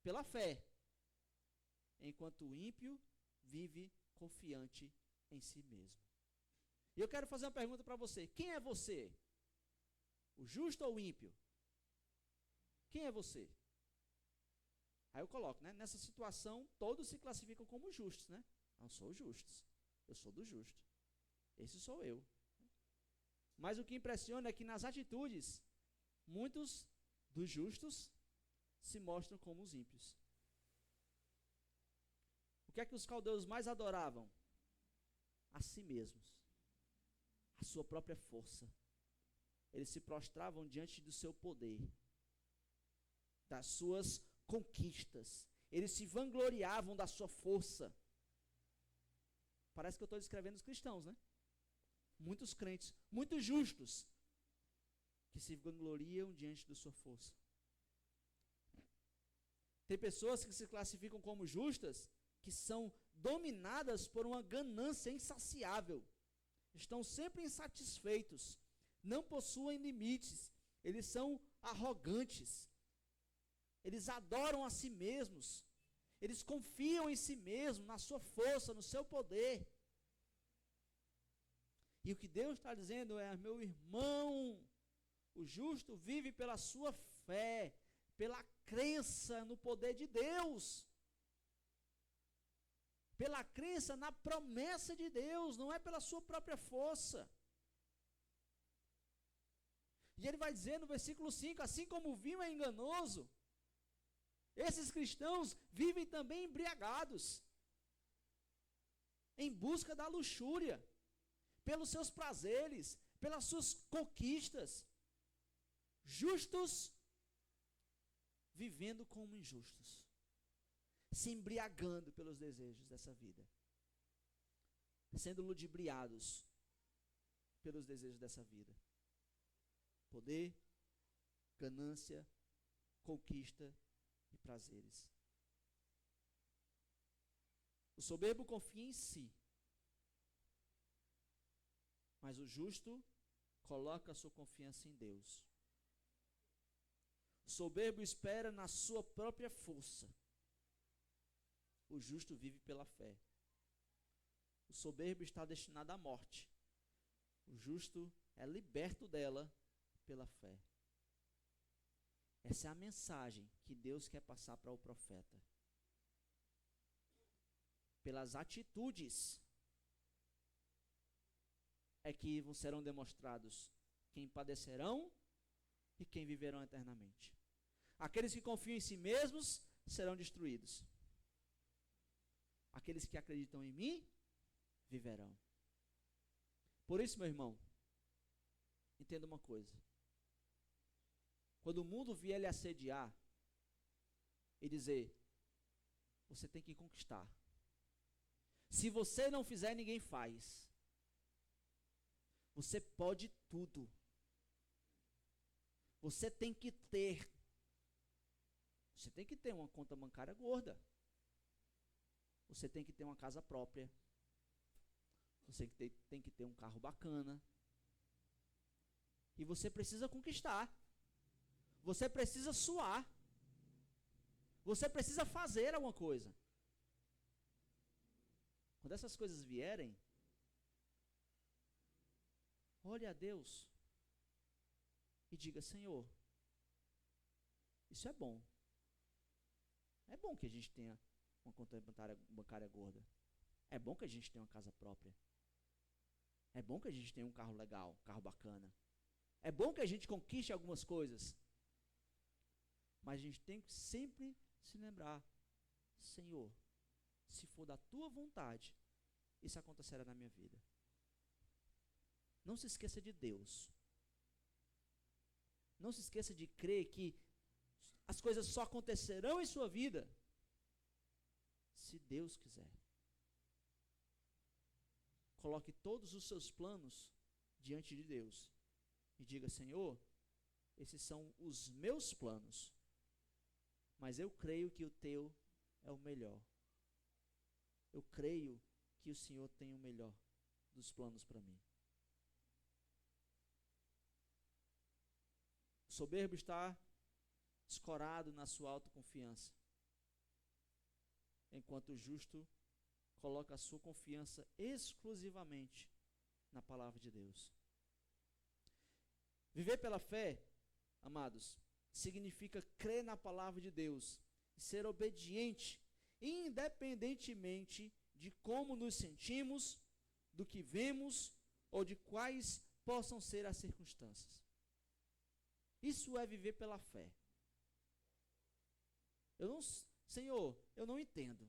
pela fé, enquanto o ímpio vive confiante em si mesmo. E eu quero fazer uma pergunta para você. Quem é você? O justo ou o ímpio? Quem é você? Aí eu coloco, né? Nessa situação, todos se classificam como justos, né? Não sou justos. Eu sou do justo. Esse sou eu. Mas o que impressiona é que nas atitudes, muitos dos justos se mostram como os ímpios. O que é que os caldeus mais adoravam? A si mesmos. A sua própria força. Eles se prostravam diante do seu poder, das suas conquistas. Eles se vangloriavam da sua força. Parece que eu estou descrevendo os cristãos, né? Muitos crentes, muitos justos, que se vangloriam diante da sua força. Tem pessoas que se classificam como justas, que são dominadas por uma ganância insaciável. Estão sempre insatisfeitos, não possuem limites, eles são arrogantes, eles adoram a si mesmos, eles confiam em si mesmos, na sua força, no seu poder. E o que Deus está dizendo é: meu irmão, o justo vive pela sua fé, pela crença no poder de Deus, pela crença na promessa de Deus, não é pela sua própria força. E ele vai dizer no versículo 5, assim como o vinho é enganoso, esses cristãos vivem também embriagados, em busca da luxúria, pelos seus prazeres, pelas suas conquistas, justos vivendo como injustos, se embriagando pelos desejos dessa vida. sendo ludibriados pelos desejos dessa vida. Poder, ganância, conquista e prazeres. O soberbo confia em si, mas o justo coloca a sua confiança em Deus. O soberbo espera na sua própria força. O justo vive pela fé. O soberbo está destinado à morte. O justo é liberto dela pela fé. Essa é a mensagem que Deus quer passar para o profeta. Pelas atitudes é que serão demonstrados quem padecerão e quem viverão eternamente. Aqueles que confiam em si mesmos serão destruídos. Aqueles que acreditam em mim viverão. Por isso, meu irmão, entenda uma coisa. Quando o mundo vier lhe assediar e dizer, você tem que conquistar. Se você não fizer, ninguém faz. Você pode tudo. Você tem que ter. Você tem que ter uma conta bancária gorda. Você tem que ter uma casa própria. Você tem que ter um carro bacana. E você precisa conquistar. Você precisa suar. Você precisa fazer alguma coisa. Quando essas coisas vierem, olhe a Deus e diga, Senhor, isso é bom. É bom que a gente tenha uma conta bancária gorda. É bom que a gente tenha uma casa própria. É bom que a gente tenha um carro legal, um carro bacana. É bom que a gente conquiste algumas coisas. Mas a gente tem que sempre se lembrar, Senhor, se for da tua vontade, isso acontecerá na minha vida. Não se esqueça de Deus. Não se esqueça de crer que as coisas só acontecerão em sua vida se Deus quiser. Coloque todos os seus planos diante de Deus e diga, Senhor, esses são os meus planos, mas eu creio que o teu é o melhor. Eu creio que o Senhor tem o melhor dos planos para mim. O soberbo está escorado na sua autoconfiança, enquanto o justo coloca a sua confiança exclusivamente na palavra de Deus. Viver pela fé, amados, significa crer na palavra de Deus e ser obediente, independentemente de como nos sentimos, do que vemos ou de quais possam ser as circunstâncias. Isso é viver pela fé. Senhor, eu não entendo.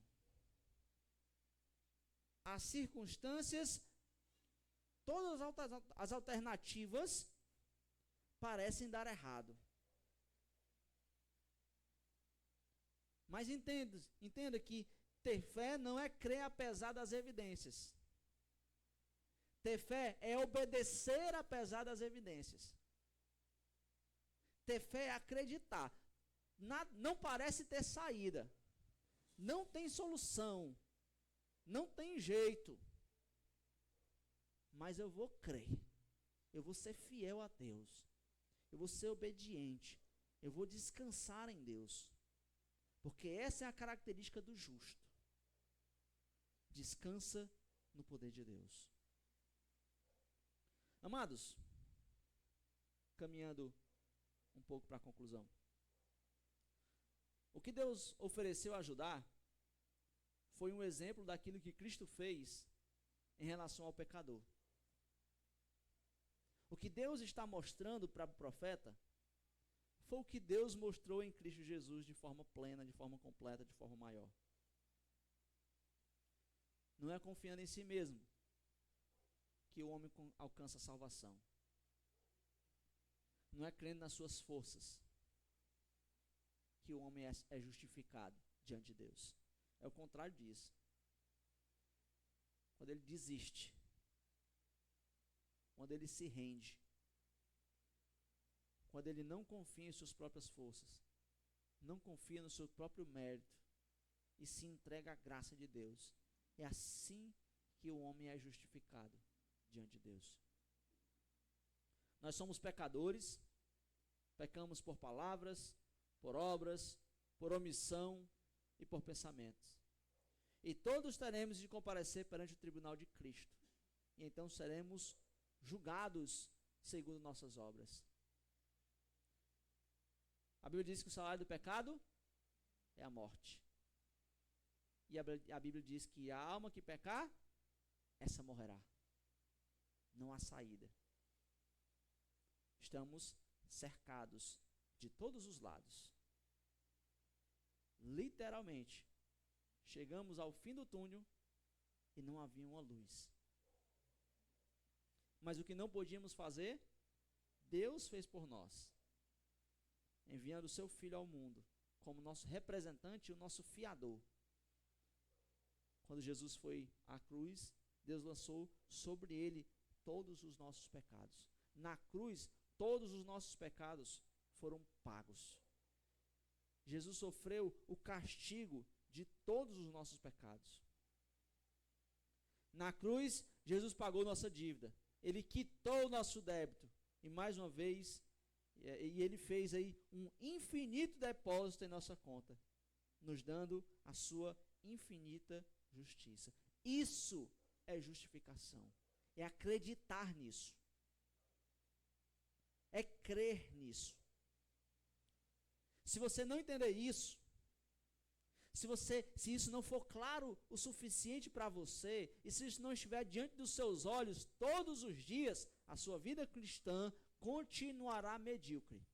As circunstâncias, todas as alternativas parecem dar errado. Mas entenda que ter fé não é crer apesar das evidências. Ter fé é obedecer apesar das evidências. Ter fé é acreditar. Não parece ter saída. Não tem solução. Não tem jeito. Mas eu vou crer. Eu vou ser fiel a Deus. Eu vou ser obediente. Eu vou descansar em Deus. Porque essa é a característica do justo. Descansa no poder de Deus. Amados, caminhando um pouco para a conclusão. O que Deus ofereceu a ajudar foi um exemplo daquilo que Cristo fez em relação ao pecador. O que Deus está mostrando para o profeta foi o que Deus mostrou em Cristo Jesus de forma plena, de forma completa, de forma maior. Não é confiando em si mesmo que o homem alcança a salvação. Não é crendo nas suas forças que o homem é justificado diante de Deus. É o contrário disso. quando ele desiste, quando ele se rende, quando ele não confia em suas próprias forças, não confia no seu próprio mérito e se entrega à graça de Deus. É assim que o homem é justificado diante de Deus. Nós somos pecadores, pecamos por palavras, por obras, por omissão e por pensamentos. E todos teremos de comparecer perante o tribunal de Cristo. E então seremos julgados segundo nossas obras. A Bíblia diz que o salário do pecado é a morte. E a Bíblia diz que a alma que pecar, essa morrerá. Não há saída. Estamos cercados de todos os lados. Literalmente, chegamos ao fim do túnel e não havia uma luz. Mas o que não podíamos fazer, Deus fez por nós, enviando o seu Filho ao mundo, como nosso representante e o nosso fiador. Quando Jesus foi à cruz, Deus lançou sobre ele todos os nossos pecados. Na cruz, todos os nossos pecados foram pagos. Jesus sofreu o castigo de todos os nossos pecados. Na cruz, Jesus pagou nossa dívida. Ele quitou o nosso débito. E mais uma vez, ele fez aí um infinito depósito em nossa conta, nos dando a sua infinita justiça. Isso é justificação. É acreditar nisso. É crer nisso. Se você não entender isso, se isso não for claro o suficiente para você, e se isso não estiver diante dos seus olhos todos os dias, a sua vida cristã continuará medíocre.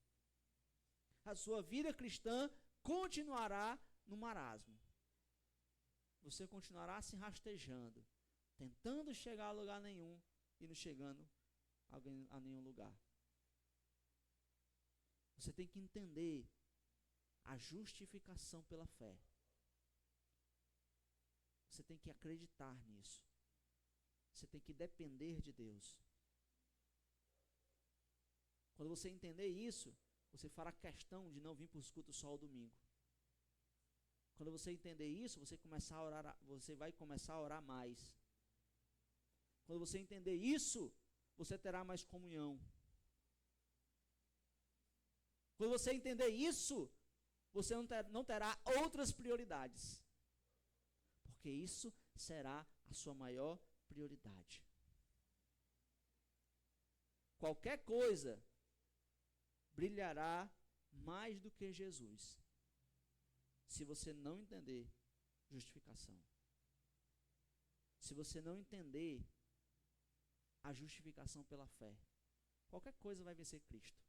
A sua vida cristã continuará no marasmo. Você continuará se rastejando, tentando chegar a lugar nenhum e não chegando a nenhum lugar. Você tem que entender a justificação pela fé. Você tem que acreditar nisso. Você tem que depender de Deus. Quando você entender isso, você fará questão de não vir para os cultos só ao domingo. Quando você entender isso, você vai começar a orar mais. Quando você entender isso, você terá mais comunhão. Quando você entender isso, você não terá outras prioridades. Porque isso será a sua maior prioridade. Qualquer coisa brilhará mais do que Jesus, se você não entender justificação. Se você não entender a justificação pela fé, qualquer coisa vai vencer Cristo.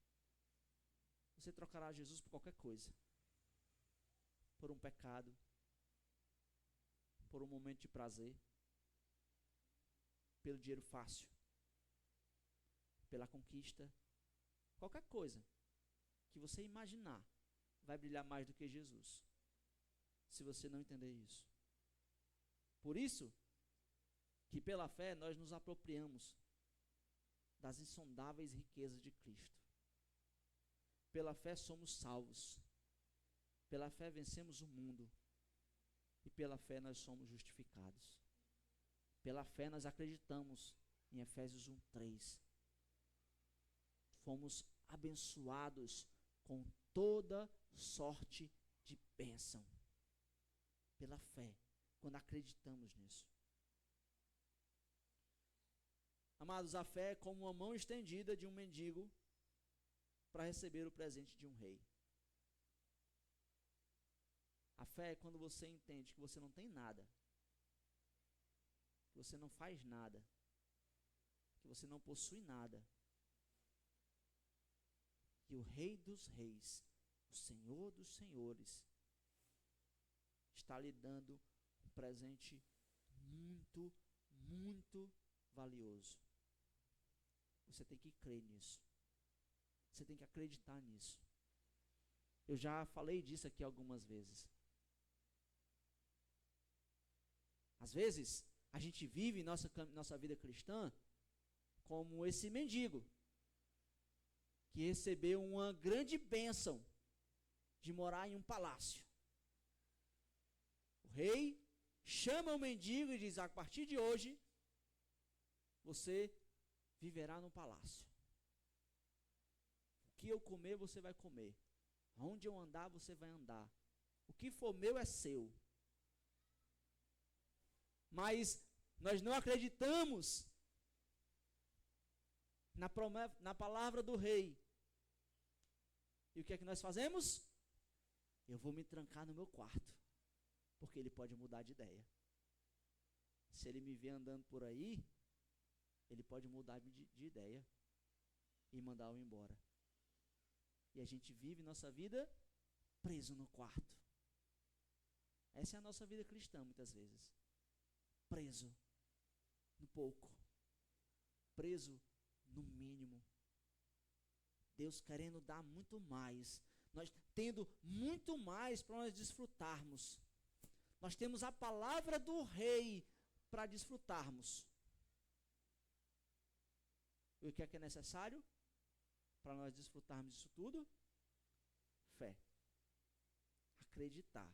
Você trocará Jesus por qualquer coisa. Por um pecado, por um momento de prazer, pelo dinheiro fácil, pela conquista, qualquer coisa que você imaginar vai brilhar mais do que Jesus, se você não entender isso. Por isso, que pela fé nós nos apropriamos das insondáveis riquezas de Cristo. Pela fé somos salvos. Pela fé vencemos o mundo. E pela fé nós somos justificados. Pela fé nós acreditamos em Efésios 1:3. Fomos abençoados com toda sorte de bênção. Pela fé, quando acreditamos nisso. Amados, a fé é como uma mão estendida de um mendigo para receber o presente de um rei. A fé é quando você entende que você não tem nada, que você não faz nada, que você não possui nada, e o Rei dos Reis, o Senhor dos Senhores, está lhe dando um presente muito, muito valioso. Você tem que crer nisso. Você tem que acreditar nisso. Eu já falei disso aqui algumas vezes. Às vezes, A gente vive nossa vida cristã como esse mendigo que recebeu uma grande bênção de morar em um palácio. O rei chama o mendigo e diz: a partir de hoje, você viverá no palácio. O que eu comer, você vai comer. Onde eu andar, você vai andar. O que for meu é seu. Mas nós não acreditamos na palavra do rei. E o que é que nós fazemos? Eu vou me trancar no meu quarto, porque ele pode mudar de ideia. Se ele me ver andando por aí, ele pode mudar de ideia e mandar eu embora. E a gente vive nossa vida preso no quarto. Essa é a nossa vida cristã, muitas vezes. Preso no pouco, preso no mínimo. Deus querendo dar muito mais, nós tendo muito mais para nós desfrutarmos. Nós temos a palavra do rei para desfrutarmos. E o que é necessário para nós desfrutarmos disso tudo? Fé. Acreditar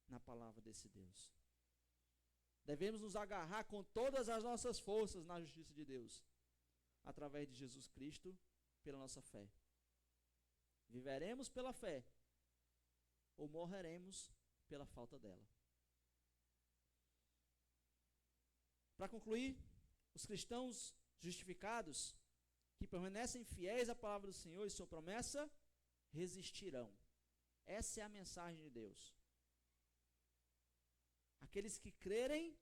na palavra desse Deus. Devemos nos agarrar com todas as nossas forças na justiça de Deus, através de Jesus Cristo, pela nossa fé. Viveremos pela fé, ou morreremos pela falta dela. Para concluir, os cristãos justificados, que permanecem fiéis à palavra do Senhor e sua promessa, resistirão. Essa é a mensagem de Deus. Aqueles que crerem,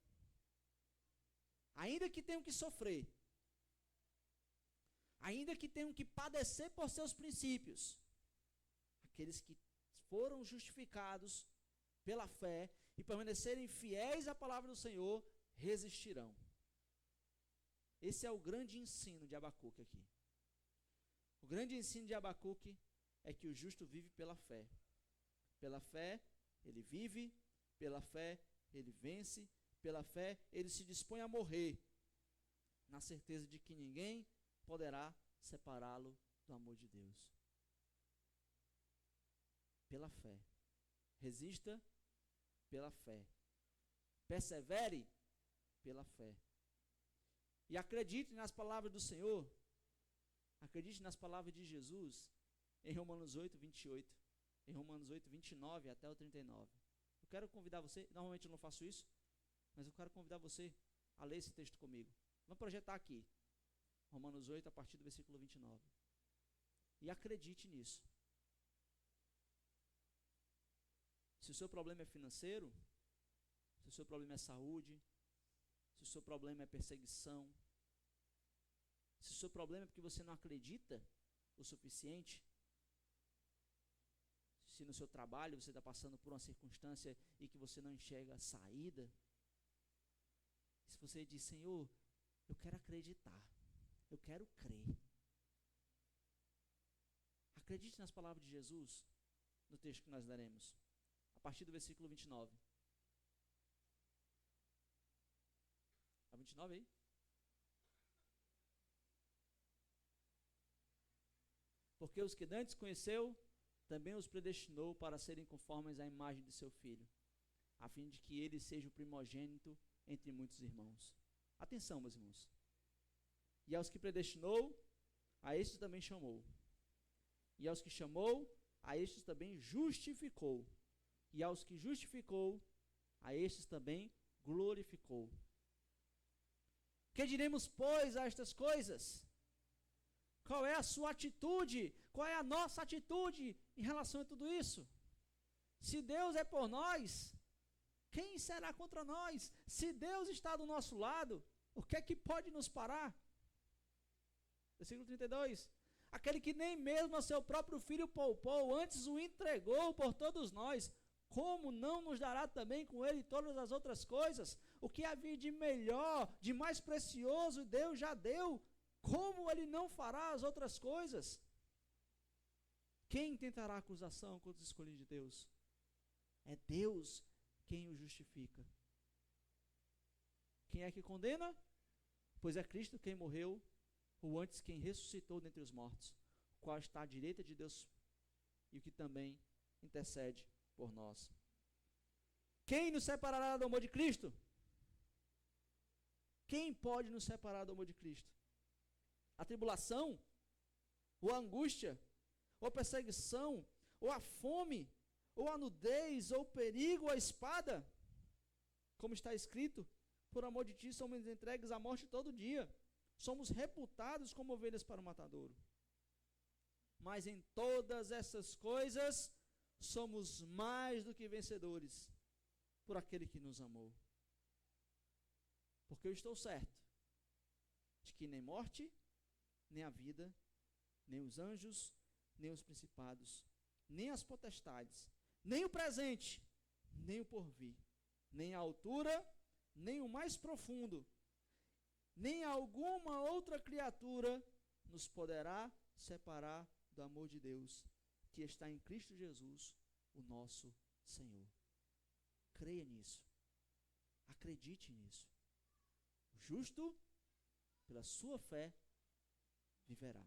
ainda que tenham que sofrer, ainda que tenham que padecer por seus princípios, aqueles que foram justificados pela fé e permanecerem fiéis à palavra do Senhor, resistirão. Esse é o grande ensino de Abacuque aqui. O grande ensino de Abacuque é que o justo vive pela fé. Pela fé, ele vive, pela fé, ele vence, pela fé, ele se dispõe a morrer, na certeza de que ninguém poderá separá-lo do amor de Deus. Pela fé. Resista pela fé. Persevere pela fé. E acredite nas palavras do Senhor. Acredite nas palavras de Jesus em Romanos 8, 28. Em Romanos 8, 29 até o 39. Eu quero convidar você, normalmente eu não faço isso, mas eu quero convidar você a ler esse texto comigo. Vamos projetar aqui. Romanos 8, a partir do versículo 29. E acredite nisso. Se o seu problema é financeiro, se o seu problema é saúde, se o seu problema é perseguição, se o seu problema é porque você não acredita o suficiente, se no seu trabalho você está passando por uma circunstância e que você não enxerga a saída, se você diz: Senhor, eu quero acreditar, eu quero crer. Acredite nas palavras de Jesus, no texto que nós daremos, a partir do versículo 29. A 29 aí? Porque os que dantes conheceu, também os predestinou para serem conformes à imagem de seu Filho, a fim de que ele seja o primogênito entre muitos irmãos. Atenção, meus irmãos. E aos que predestinou, a estes também chamou. E aos que chamou, a estes também justificou. E aos que justificou, a estes também glorificou. Que diremos, pois, a estas coisas? Qual é a sua atitude? Qual é a nossa atitude em relação a tudo isso? Se Deus é por nós, quem será contra nós? Se Deus está do nosso lado, o que é que pode nos parar? Versículo 32. Aquele que nem mesmo a seu próprio filho poupou, antes o entregou por todos nós, como não nos dará também com ele todas as outras coisas? O que havia de melhor, de mais precioso, Deus já deu. Como ele não fará as outras coisas? Quem tentará acusação contra os escolhidos de Deus? É Deus quem o justifica. Quem é que condena? Pois é Cristo quem morreu, ou antes quem ressuscitou dentre os mortos, o qual está à direita de Deus e o que também intercede por nós. Quem nos separará do amor de Cristo? Quem pode nos separar do amor de Cristo? A tribulação? Ou a angústia? Ou a perseguição? Ou a fome? Ou a nudez? Ou o perigo? Ou a espada? Como está escrito, por amor de ti somos entregues à morte todo dia. Somos reputados como ovelhas para o matadouro. Mas em todas essas coisas, somos mais do que vencedores por aquele que nos amou. Porque eu estou certo de que nem morte, nem a vida, nem os anjos, nem os principados, nem as potestades, nem o presente, nem o porvir, nem a altura, nem o mais profundo, nem alguma outra criatura nos poderá separar do amor de Deus, que está em Cristo Jesus, o nosso Senhor. Creia nisso. Acredite nisso. O justo, pela sua fé, viverá.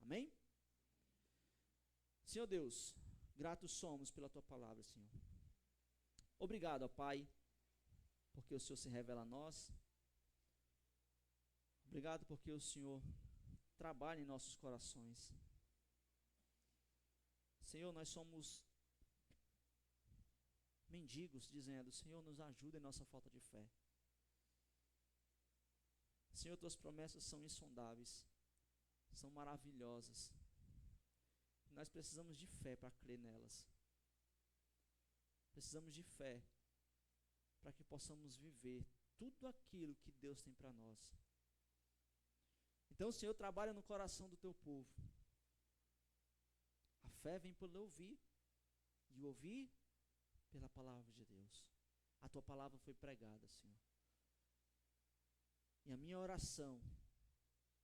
Amém? Senhor Deus, gratos somos pela tua palavra, Senhor. Obrigado, ó Pai, porque o Senhor se revela a nós. Obrigado porque o Senhor trabalha em nossos corações. Senhor, nós somos mendigos, dizendo: Senhor, nos ajuda em nossa falta de fé. Senhor, tuas promessas são insondáveis, são maravilhosas. Nós precisamos de fé para crer nelas. Precisamos de fé para que possamos viver tudo aquilo que Deus tem para nós. Então, Senhor, trabalha no coração do teu povo. A fé vem pelo ouvir, e o ouvir pela palavra de Deus. A tua palavra foi pregada, Senhor. E a minha oração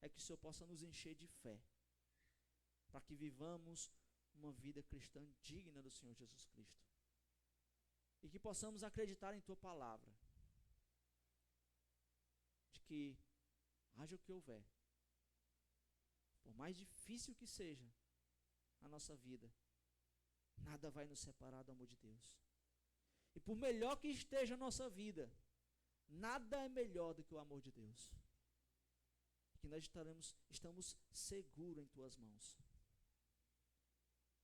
é que o Senhor possa nos encher de fé, para que vivamos uma vida cristã digna do Senhor Jesus Cristo. E que possamos acreditar em tua palavra, de que haja o que houver, por mais difícil que seja a nossa vida, nada vai nos separar do amor de Deus. E por melhor que esteja a nossa vida, nada é melhor do que o amor de Deus. E que nós estamos seguros em tuas mãos.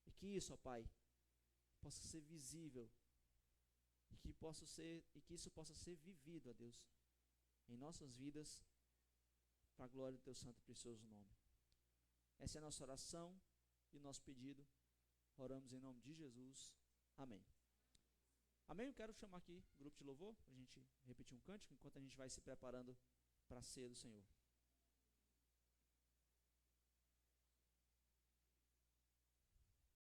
E que isso, ó Pai, possa ser visível, e que isso possa ser vivido, ó Deus, em nossas vidas, para a glória do teu santo e precioso nome. Essa é a nossa oração e o nosso pedido. Oramos em nome de Jesus. Amém. Amém? Eu quero chamar aqui o grupo de louvor, para a gente repetir um cântico, enquanto a gente vai se preparando para a ceia do Senhor.